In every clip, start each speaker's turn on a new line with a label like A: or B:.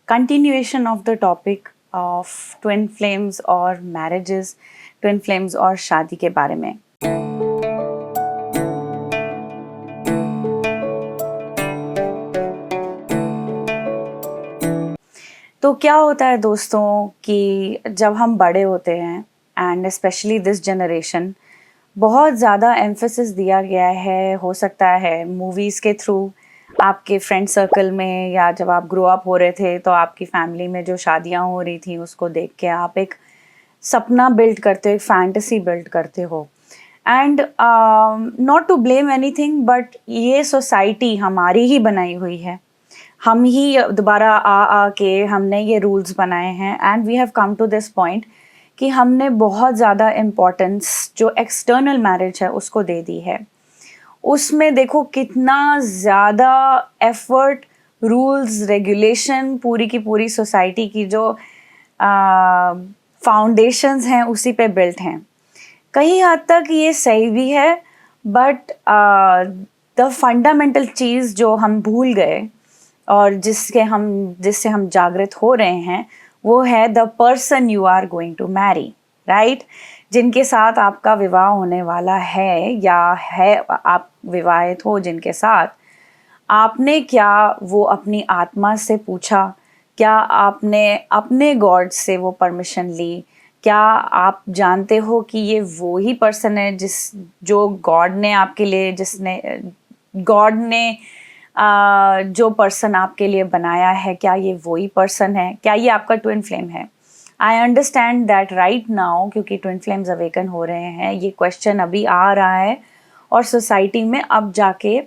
A: continuation of the topic of twin flames और marriages, twin flames और शादी के बारे में। तो क्या होता है दोस्तों कि जब हम बड़े होते हैं एंड स्पेशली दिस जनरेशन, बहुत ज़्यादा एम्फेसिस दिया गया है, हो सकता है मूवीज़ के थ्रू, आपके फ्रेंड सर्कल में, या जब आप ग्रो अप हो रहे थे तो आपकी फैमिली में जो शादियां हो रही थी उसको देख के आप एक सपना बिल्ड करते हो, एक फैंटेसी बिल्ड करते हो। And not to blame anything, but ये सोसाइटी हमारी ही बनाई हुई है, हम ही दोबारा आ के हमने ये रूल्स बनाए हैं and we have come to this point कि हमने बहुत ज़्यादा इम्पोर्टेंस जो एक्सटर्नल मैरिज है उसको दे दी है। उसमें देखो कितना ज़्यादा एफर्ट, रूल्स, रेगुलेशन, पूरी की पूरी सोसाइटी की जो फाउंडेशंस हैं उसी पे बिल्ट हैं। कहीं हद तक ये सही भी है, बट द फंडामेंटल चीज़ जो हम भूल गए और जिससे हम जागृत हो रहे हैं वो है the person you are going to marry, right? जिनके साथ आपका विवाह होने वाला है या है, आप विवाहित हो जिनके साथ, आपने क्या वो अपनी आत्मा से पूछा? क्या आपने अपने गॉड से वो परमिशन ली? क्या आप जानते हो कि ये वो ही पर्सन है जो गॉड ने आपके लिए, गॉड ने जो पर्सन आपके लिए बनाया है, क्या ये वही पर्सन है? क्या ये आपका ट्विन फ्लेम है? I understand that right now, क्योंकि ट्विन फ्लेम्स अवेकन हो रहे हैं, ये क्वेश्चन अभी आ रहा है और सोसाइटी में अब जाके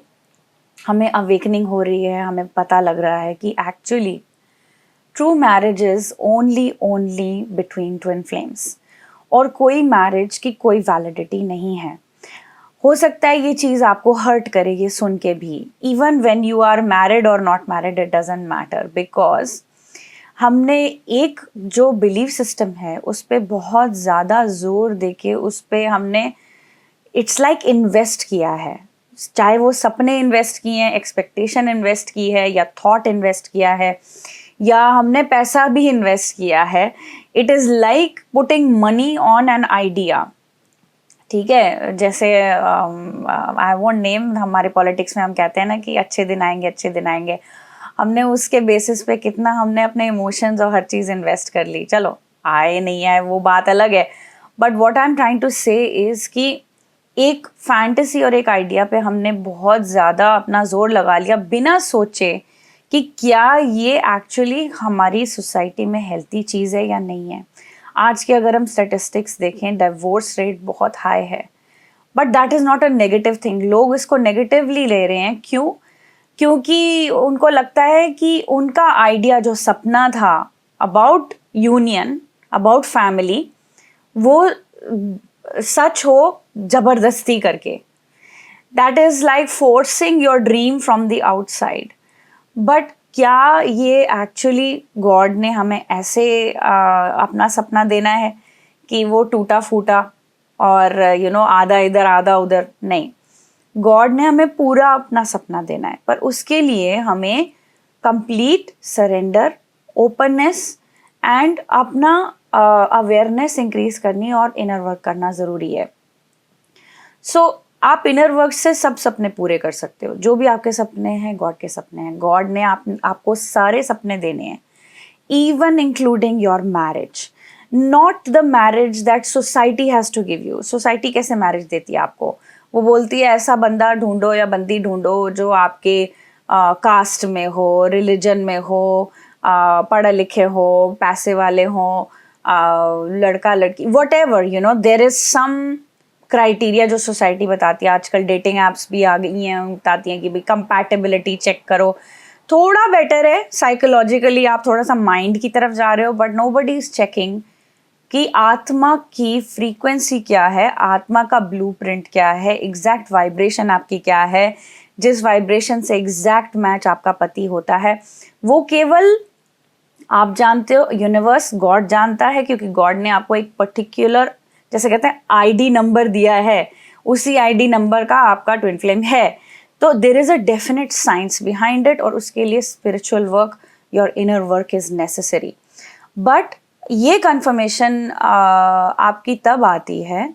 A: हमें अवेकनिंग हो रही है, हमें पता लग रहा है कि actually true marriage is only between twin flames, और कोई मैरिज की कोई वैलिडिटी नहीं है। हो सकता है ये चीज़ आपको हर्ट करे ये सुन के भी, even when you are married और not married, it doesn't matter, because हमने एक जो बिलीफ सिस्टम है उस पर बहुत ज़्यादा जोर देके उस पर हमने इट्स लाइक इन्वेस्ट किया है, चाहे वो सपने इन्वेस्ट किए हैं, एक्सपेक्टेशन इन्वेस्ट की है, या थॉट इन्वेस्ट किया है, या हमने पैसा भी इन्वेस्ट किया है। It is like putting money on an idea, ठीक है? जैसे आई वोंट नेम, हमारे पॉलिटिक्स में हम कहते हैं ना कि अच्छे दिन आएंगे, अच्छे दिन आएंगे। हमने उसके बेसिस पे कितना हमने अपने इमोशंस और हर चीज़ इन्वेस्ट कर ली। चलो आए नहीं आए वो बात अलग है, but what I am trying to say is कि एक फैंटेसी और एक आइडिया पे हमने बहुत ज़्यादा अपना जोर लगा लिया बिना सोचे कि क्या ये एक्चुअली हमारी सोसाइटी में हेल्थी चीज़ है या नहीं है। आज के अगर हम स्टैटिस्टिक्स देखें, डिवोर्स रेट बहुत हाई है, but that is not a negative thing. लोग इसको नेगेटिवली ले रहे हैं, क्यों? क्योंकि उनको लगता है कि उनका आइडिया, जो सपना था अबाउट यूनियन, अबाउट फैमिली, वो सच हो जबरदस्ती करके। That is like forcing your dream from the outside. But क्या ये एक्चुअली गॉड ने हमें ऐसे अपना सपना देना है कि वो टूटा फूटा और आधा इधर आधा उधर? नहीं, गॉड ने हमें पूरा अपना सपना देना है, पर उसके लिए हमें कंप्लीट सरेंडर, ओपननेस एंड अपना अवेयरनेस इंक्रीज करनी और इनर वर्क करना ज़रूरी है। सो आप इनर वर्क से सब सपने पूरे कर सकते हो। जो भी आपके सपने हैं गॉड के सपने हैं। गॉड ने आपको सारे सपने देने हैं, even including your marriage, not the marriage that society has to give you. Society कैसे मैरिज देती है आपको? वो बोलती है ऐसा बंदा ढूंढो या बंदी ढूंढो जो आपके कास्ट में हो, रिलीजन में हो, पढ़े लिखे हो, पैसे वाले हो, लड़का लड़की, whatever, there is some criteria जो सोसाइटी बताती है। आजकल डेटिंग एप्स भी आ गई हैं, बताती हैं कि भाई कंपैटिबिलिटी चेक करो, थोड़ा बेटर है साइकोलॉजिकली, आप थोड़ा सा माइंड की तरफ जा रहे हो, बट नोबडी इज चेकिंग कि आत्मा की फ्रीक्वेंसी क्या है, आत्मा का ब्लूप्रिंट क्या है, एग्जैक्ट वाइब्रेशन आपकी क्या है, जिस वाइब्रेशन से एग्जैक्ट मैच आपका पति होता है वो केवल आप जानते हो, यूनिवर्स, गॉड जानता है, क्योंकि गॉड ने आपको एक पर्टिकुलर, जैसे कहते हैं आईडी नंबर दिया है, उसी आईडी नंबर का आपका ट्विन फ्लेम है। तो there is a definite science behind it, और उसके लिए spiritual work your inner work is necessary. But ये कन्फर्मेशन आपकी तब आती है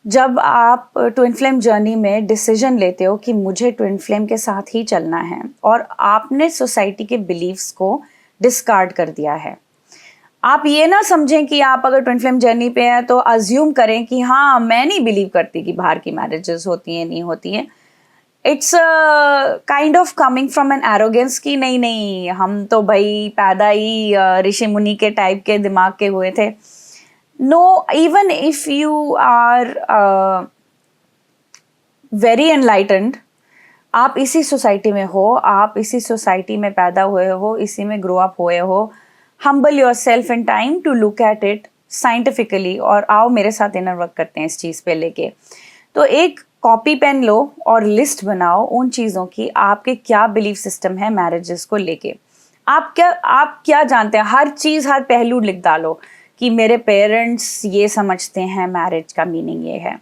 A: जब आप ट्विन फ्लेम जर्नी में डिसीजन लेते हो कि मुझे ट्विन फ्लेम के साथ ही चलना है और आपने सोसाइटी के बिलीव्स को डिस्कार्ड कर दिया है. आप ये ना समझें कि आप अगर ट्विन फ्लेम जर्नी पे हैं तो अज्यूम करें कि हाँ मैं नहीं बिलीव करती कि बाहर की मैरिजेस होती हैं नहीं होती हैं. It's kind of coming from an arrogance कि नहीं नहीं हम तो भाई पैदा ही ऋषि मुनि के टाइप के दिमाग के हुए थे. No, even if you are very enlightened, आप इसी सोसाइटी में हो, आप इसी सोसाइटी में पैदा हुए हो, इसी में ग्रो अप हुए हो. Humble yourself in time to look at it scientifically और आओ मेरे साथ इनर वर्क करते हैं इस चीज़ पे लेके. तो एक कॉपी पेन लो और लिस्ट बनाओ उन चीज़ों की आपके क्या बिलीफ सिस्टम है मैरिजेस को लेके. आप क्या जानते हैं, हर चीज़ हर पहलू लिख डालो कि मेरे पेरेंट्स ये समझते हैं मैरिज का मीनिंग ये है.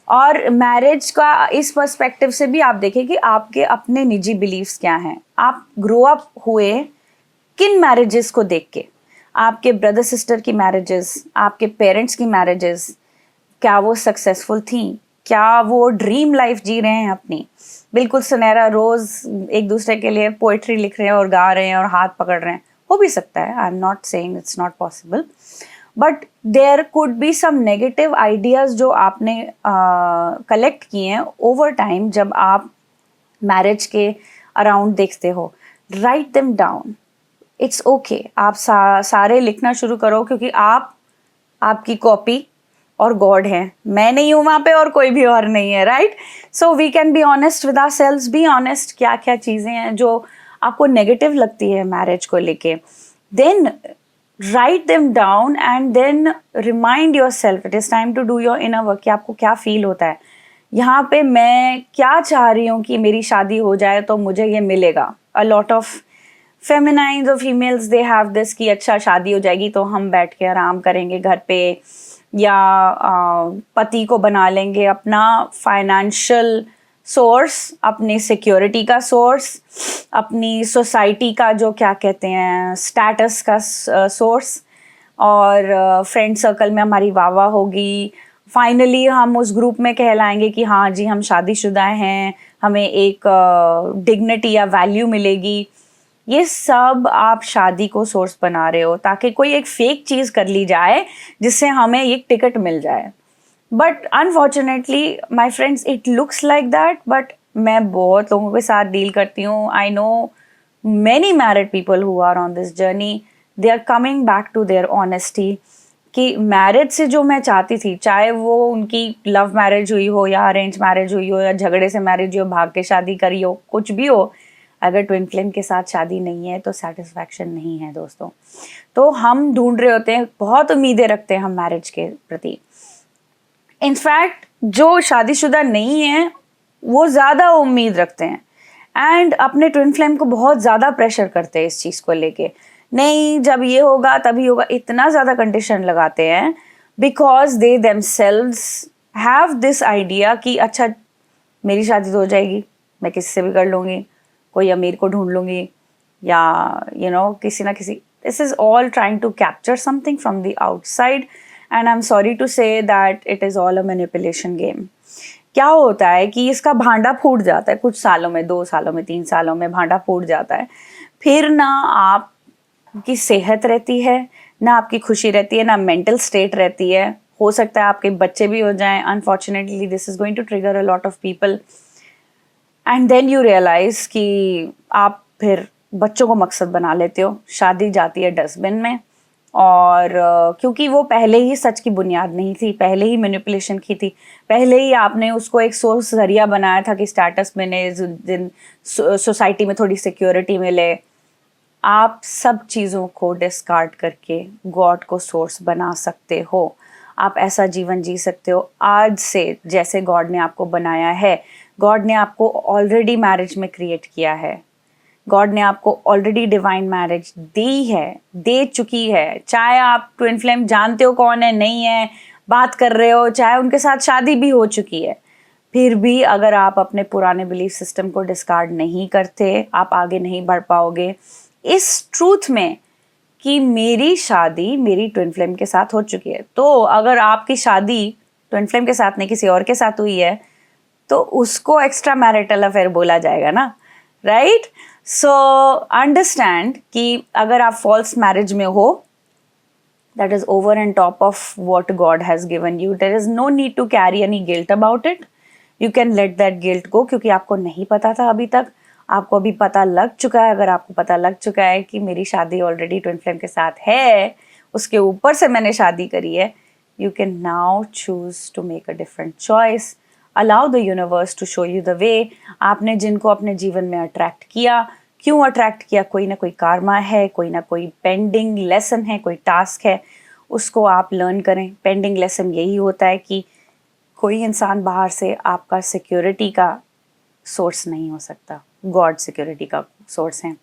A: और मैरिज का इस पर्सपेक्टिव से भी आप देखें कि आपके अपने निजी बिलीव्स क्या हैं. आप ग्रो अप हुए किन मैरिजेस को देख के, आपके ब्रदर सिस्टर की मैरिजेस, आपके पेरेंट्स की मैरिजेस, क्या वो सक्सेसफुल थी, क्या वो ड्रीम लाइफ जी रहे हैं अपनी, बिल्कुल सुनहरा रोज एक दूसरे के लिए पोएट्री लिख रहे हैं और गा रहे हैं और हाथ पकड़ रहे हैं. हो भी सकता है, I am not saying it's not possible, but there could be some negative ideas जो आपने कलेक्ट किए हैं ओवर टाइम. जब आप मैरिज के अराउंड देखते हो, write them down. It's okay, आप सारे लिखना शुरू करो क्योंकि आप आपकी कॉपी और गॉड है. मैं नहीं हूँ वहाँ पे और कोई भी और नहीं है, right. So we can be honest with ourselves. Be honest, क्या क्या चीज़ें हैं जो आपको नेगेटिव लगती है मैरिज को लेके. Then write them down and then remind yourself it is time to do your inner work कि आपको क्या फील होता है. यहाँ पे मैं क्या चाह रही हूँ कि मेरी शादी हो जाए तो मुझे ये मिलेगा. a lot of feminines or females they have this कि अच्छा शादी हो जाएगी तो हम बैठ के आराम करेंगे घर पे, या पति को बना लेंगे अपना फाइनेंशियल सोर्स, अपनी सिक्योरिटी का सोर्स, अपनी सोसाइटी का जो क्या कहते हैं स्टेटस का सोर्स, और फ्रेंड सर्कल में हमारी वाह वाह होगी. फाइनली हम उस ग्रुप में कहलाएंगे कि हाँ जी हम शादीशुदा हैं, हमें एक डिग्निटी या वैल्यू मिलेगी. ये सब आप शादी को सोर्स बना रहे हो ताकि कोई एक फेक चीज़ कर ली जाए जिससे हमें एक टिकट मिल जाए. But unfortunately my friends it looks like that. But मैं बहुत लोगों के साथ डील करती हूँ. I know many married people who are on this journey, they are coming back to their honesty कि मैरिज से जो मैं चाहती थी, चाहे वो उनकी लव मैरिज हुई हो या अरेंज मैरिज हुई हो या झगड़े से मैरिज हो, भाग के शादी करी हो, कुछ भी हो, अगर ट्विन फ्लेम के साथ शादी नहीं है तो सेटिस्फैक्शन नहीं है दोस्तों. तो हम ढूंढ रहे होते हैं, बहुत उम्मीदें रखते हैं हम मैरिज के प्रति. इनफैक्ट जो शादीशुदा नहीं है वो ज़्यादा उम्मीद रखते हैं एंड अपने ट्विन फ्लेम को बहुत ज़्यादा प्रेशर करते हैं इस चीज़ को लेके. नहीं जब ये होगा तभी होगा, इतना ज़्यादा कंडीशन लगाते हैं because they themselves have this idea कि अच्छा मेरी शादी तो हो जाएगी, मैं किसी से भी कर लूँगी, कोई अमीर को ढूंढ लूँगी, या किसी ना किसी. This is all trying to capture something from the outside and I am sorry to say that it is all a manipulation game. क्या होता है कि इसका भांडा फूट जाता है कुछ सालों में, 2 सालों में, 3 सालों में भांडा फूट जाता है. फिर ना आपकी सेहत रहती है, ना आपकी खुशी रहती है, ना मेंटल स्टेट रहती है. हो सकता है आपके बच्चे भी हो जाएं. Unfortunately this is going to trigger a lot of people and then you realize कि आप फिर बच्चों को मकसद बना लेते हो. शादी जाती है डस्टबिन में. और क्योंकि वो पहले ही सच की बुनियाद नहीं थी, पहले ही मैनिपुलेशन की थी, पहले ही आपने उसको एक सोर्स जरिया बनाया था कि स्टेटस मिले, दिन सोसाइटी में थोड़ी सिक्योरिटी मिले. आप सब चीज़ों को डिस्कार्ड करके गॉड को सोर्स बना सकते हो. आप ऐसा जीवन जी सकते हो आज से जैसे गॉड ने आपको बनाया है. गॉड ने आपको ऑलरेडी मैरिज में क्रिएट किया है. गॉड ने आपको ऑलरेडी डिवाइन मैरिज दी है, दे चुकी है. चाहे आप ट्विन फ्लेम जानते हो कौन है नहीं है, बात कर रहे हो, चाहे उनके साथ शादी भी हो चुकी है, फिर भी अगर आप अपने पुराने बिलीफ सिस्टम को डिस्कार्ड नहीं करते, आप आगे नहीं बढ़ पाओगे. इस ट्रूथ में कि मेरी शादी मेरी ट्विन फ्लेम के साथ हो चुकी है। तो अगर आपकी शादी ट्विन फ्लेम के साथ नहीं किसी और के साथ हुई है तो उसको एक्स्ट्रा मैरिटल अफेयर बोला जाएगा ना, राइट? सो अंडरस्टैंड कि अगर आप फॉल्स मैरिज में हो, that is over and top of what God has given you. There is no need to carry any guilt about it. You can let that guilt go, क्योंकि आपको नहीं पता था अभी तक, आपको अभी पता लग चुका है। अगर आपको पता लग चुका है कि मेरी शादी ऑलरेडी ट्विन फ्लेम के साथ है, उसके ऊपर से मैंने शादी करी है, you can now choose to make a different choice. Allow the universe to show you the way. आपने जिनको अपने जीवन में अट्रैक्ट किया, क्यों अट्रैक्ट किया? कोई ना कोई कार्मा है, कोई ना कोई पेंडिंग लेसन है, कोई टास्क है, उसको आप लर्न करें। पेंडिंग लेसन यही होता है कि कोई इंसान बाहर से आपका सिक्योरिटी का सोर्स नहीं हो सकता, गॉड सिक्योरिटी का सोर्स है।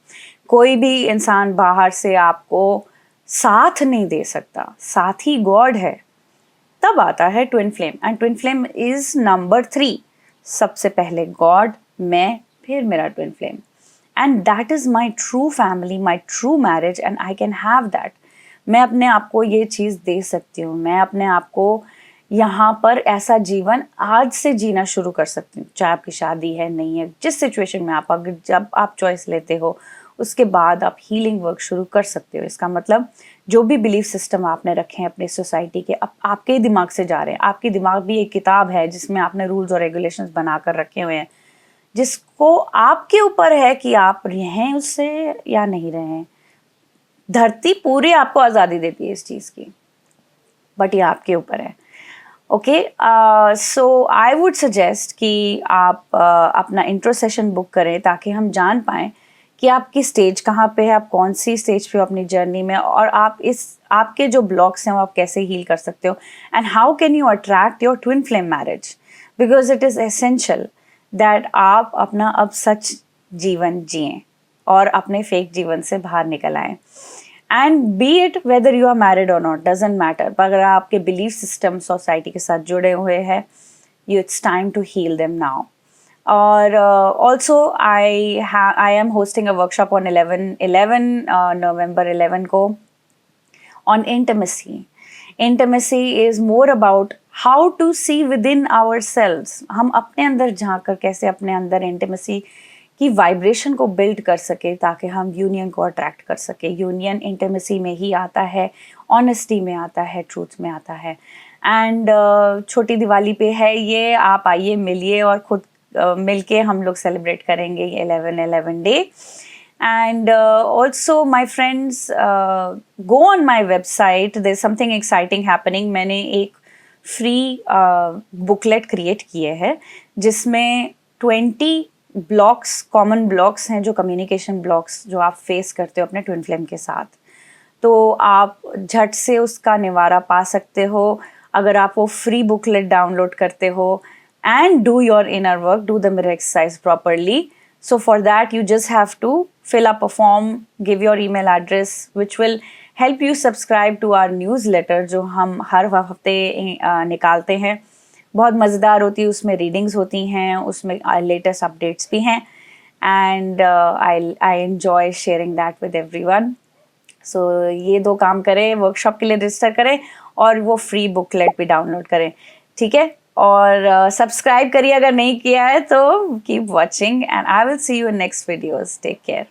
A: कोई भी इंसान बाहर से आपको साथ नहीं दे सकता, साथी गॉड है। तब आता है twin flame, and twin flame is number 3। सबसे पहले गॉड, मैं, फिर मेरा twin flame, and that is my true family, my true marriage, and I can have that. मैं अपने आप को ये चीज़ दे सकती हूँ, मैं अपने आप को यहाँ पर ऐसा जीवन आज से जीना शुरू कर सकती हूँ, चाहे आपकी शादी है नहीं है, जिस सिचुएशन में आप, अगर जब आप चॉइस लेते हो उसके बाद आप हीलिंग वर्क शुरू कर सकते हो। इसका मतलब जो भी बिलीफ सिस्टम आपने रखे हैं अपनी सोसाइटी के, अब आपके ही दिमाग से जा रहे हैं। आपकी दिमाग भी एक किताब है जिसमें आपने रूल्स और रेगुलेशंस बना कर रखे हुए हैं, जिसको आपके ऊपर है कि आप रहें उससे या नहीं रहें। धरती पूरी आपको आज़ादी देती है इस चीज़ की, बट ये आपके ऊपर है। Okay, so I would suggest कि आप अपना इंट्रो सेशन बुक करें ताकि हम जान पाएँ कि आपकी स्टेज कहाँ पे है, आप कौन सी स्टेज पे हो अपनी जर्नी में, और आप आपके जो ब्लॉक्स हैं वो आप कैसे हील कर सकते हो, and how can you attract your twin flame marriage, because it is essential that आप अपना अब सच जीवन जिएं और अपने फेक जीवन से बाहर निकल आएं। And be it whether you are married और नॉट, डजेंट मैटर। पर अगर आपके बिलीफ सिस्टम सोसाइटी के साथ जुड़े हुए हैं, it's time to heal them now. और also I am hosting a workshop on November 11 को on intimacy. Intimacy is more about how to see within ourselves. हम अपने अंदर झांक कर कैसे अपने अंदर इंटीमेसी की वाइब्रेशन को बिल्ड कर सके ताकि हम यूनियन को अट्रैक्ट कर सके। यूनियन इंटीमेसी में ही आता है, ऑनेस्टी में आता है, ट्रूथ में आता है। एंड छोटी दिवाली पे है ये, आप आइए, मिलिए और खुद मिलके हम लोग सेलिब्रेट करेंगे 11/11 day. And also my friends, go on my website, there's something exciting happening. मैंने एक फ्री बुकलेट क्रिएट किए हैं जिसमें 20 ब्लॉक्स, कॉमन ब्लॉक्स हैं, जो कम्युनिकेशन ब्लॉक्स जो आप फेस करते हो अपने ट्विन फ्लेम के साथ, तो आप झट से उसका निवारा पा सकते हो अगर आप वो फ्री बुकलेट डाउनलोड करते हो। And do your inner work, do the mirror exercise properly. So for that, you just have to fill up a form, give your email address, which will help you subscribe to our newsletter जो हम हर हफ्ते निकालते हैं। बहुत मज़ेदार होती है, उसमें रीडिंग्स होती हैं, उसमें लेटेस्ट अपडेट्स भी हैं, and I enjoy sharing that with everyone. So ये 2 काम करें, वर्कशॉप के लिए रजिस्टर करें और वो फ्री बुकलेट भी डाउनलोड करें, ठीक है? और सब्सक्राइब करिए अगर नहीं किया है तो। Keep watching and I will see you in next videos. Take care.